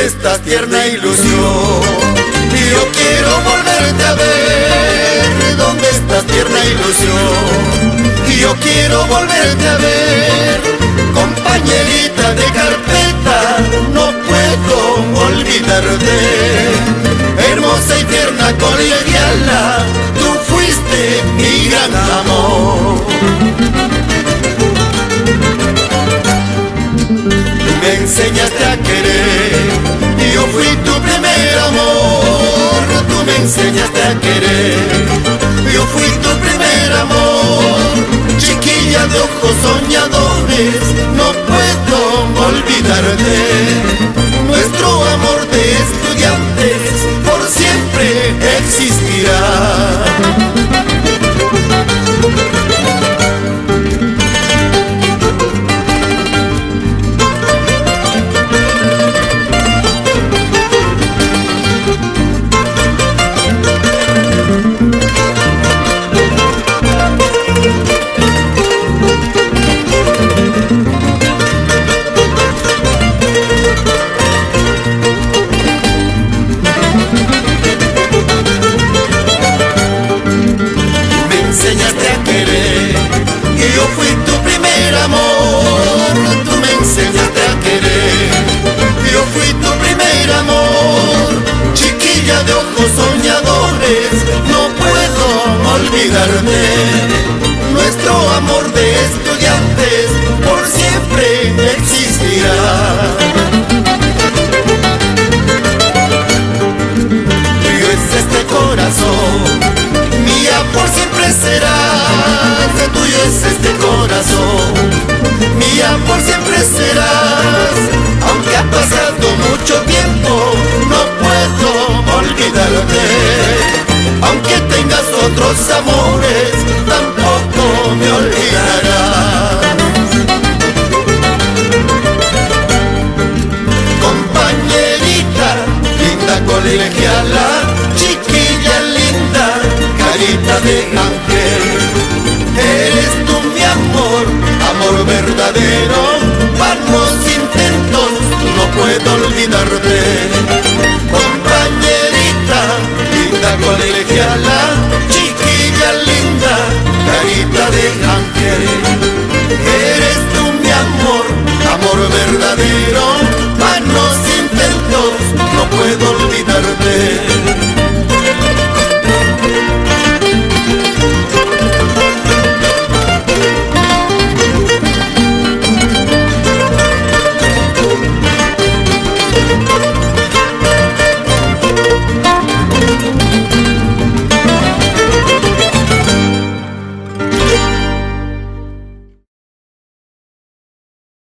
esta tierna ilusión. Y yo quiero volverte a ver, ¿dónde estás, tierna ilusión? Y yo quiero volverte a ver, compañerita de carpeta, no puedo olvidarte. Hermosa y tierna colegiala, tú fuiste mi gran amor. Me enseñaste a querer y yo fui tu primer amor. Tú me enseñaste a querer, yo fui tu primer amor. Chiquilla de ojos soñadores, no puedo olvidarte. Nuestro amor de estudiantes por siempre existirá. No puedo olvidarte. Nuestro amor de estudiantes por siempre existirá. Tuyo es este corazón, mía por siempre serás. Tuyo es este corazón, mía por siempre serás. Aunque ha pasado mucho tiempo, no puedo olvidarte. Aunque tengas otros amores, tampoco me olvidarás. Compañerita, linda colegiala, chiquilla linda, carita de ángel. Eres tú mi amor, amor verdadero.